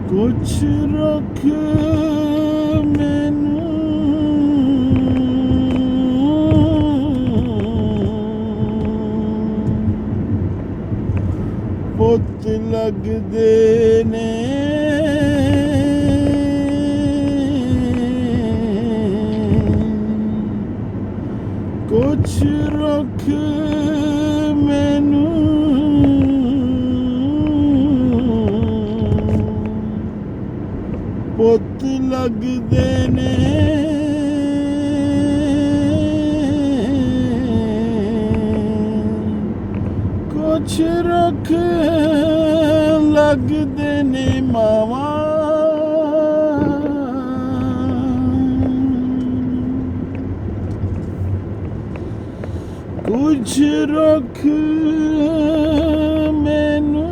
ਕੁਛ ਰੱਖ ਮੈਨੂੰ ਪੁੱਤ ਲੱਗਦੇ ਨੇ ਕੁਛ ਰੱਖ ਮੈਨੂੰ ਪੁੱਤ ਲੱਗਦੇ ਨੇ ਕੁਛ ਰੱਖ ਲੱਗਦੇ ਨੇ ਮਾਵਾਂ ਕੁਛ ਰੱਖ ਮੈਨੂੰ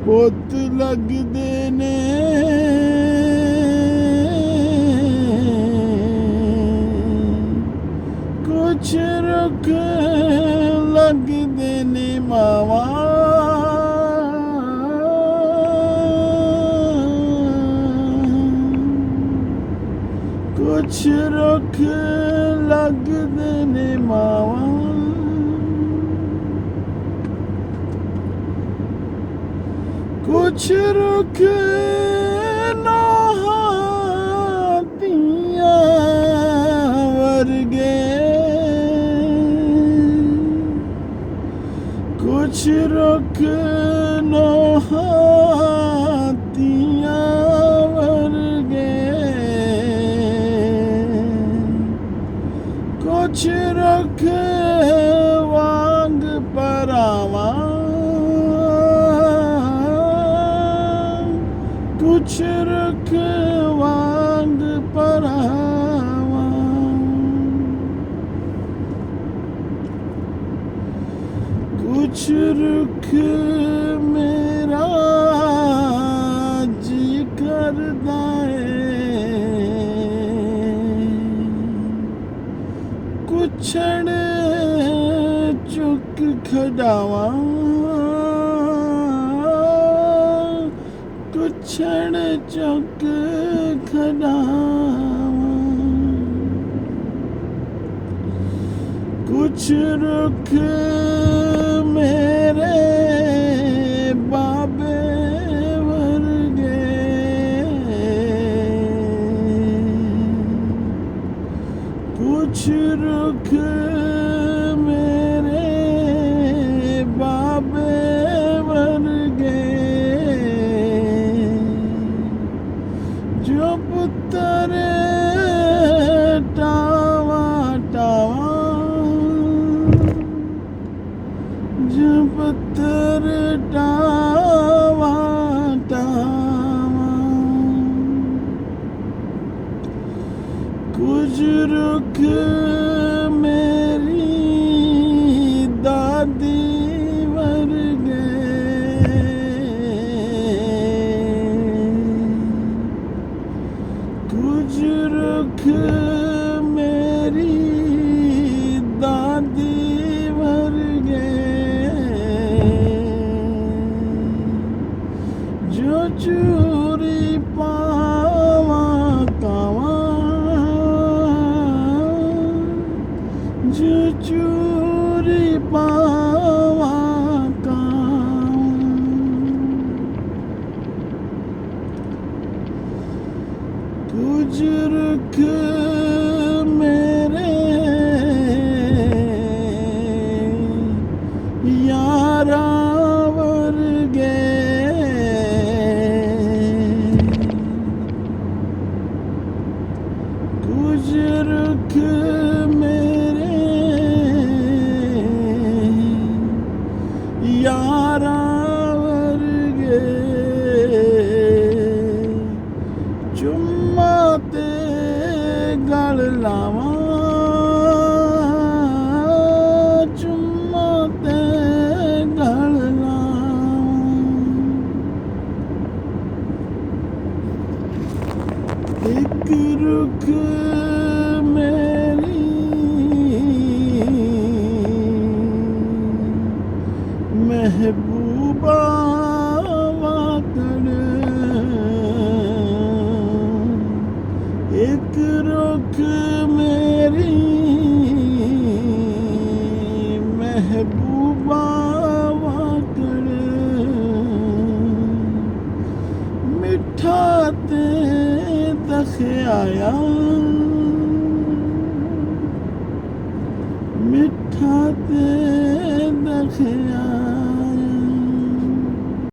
ਪੁੱਤ ਲੱਗਦੇ ਨੇ ਕੁਛ ਰੱਖ ਲੱਗਦੇ ਨੇ ਮਾਵਾਂ ਕੁਛ ਰੱਖ ਲੱਗਦੇ ਨੇ ਮਾਵਾਂ ਕੁਛ ਰੱਖ ਨੌਹਾਂ ਧੀਆਂ ਵਰਗੇ ਕੁਛ ਰੱਖ ਨੌਹਾਂ ਧੀਆਂ ਵਰਗੇ ਕੁਛ ਰੱਖ ਵਾਂਗ ਪਰਾਵਾਂ ਕੁਛ ਰੱਖ ਵਾਂਗ ਪਰਾਵਾਂ ਕੁਛ ਰੱਖ ਮੇਰਾ ਜੀ ਕਰਦਾ ਏ ਕੁਛੜ ਚੁੱਕ ਖਡਾਵਾਂ ਕੁਛੜ ਚੁੱਕ ਖਡਾਵਾਂ ਕੁਛ ਰੱਖ ਮੇਰੇ ਬਾਬੇ ਵਰਗੇ ਕੁਛ ਰੱਖ ਮੇਰੇ ਬਾਬੇ ਵਰਗੇ ਜੋ ਪੁੱਤਰ ਟਾਵਾਂ ਟਾਵਾਂ ਜੋ ਪੁੱਤਰ ਟਾਵਾਂ ਟਾਵਾਂ ਕੁਝ ਰੱਖ ਮੇਰੀ ਦਾਦੀ ਵਰਗੇ ਕੁਝ ਰੱਖ ਮੇਰੀ ਦਾਦੀ ਵਰਗੇ ਜੋ ਚੂਰੀ ਪਾਵਾਂ ਕਾਵਾਂ ਜੋ ਚੂਰੀ ਪਾਵਾਂ ਕਾਵਾਂ ਕੁਝ ਰੱਖ ਮੇਰੇ ਯਾਰਾਂ ਵਰਗੇ ਕੁਝ ਰੱਖ ਮੇਰੇ ਬਾਵਾਕੜ ਮਿੱਠਾ ਤੇ ਦਖਿਆਇਆ ਮਿੱਠਾ ਤੇ ਦਖਿਆਇਆ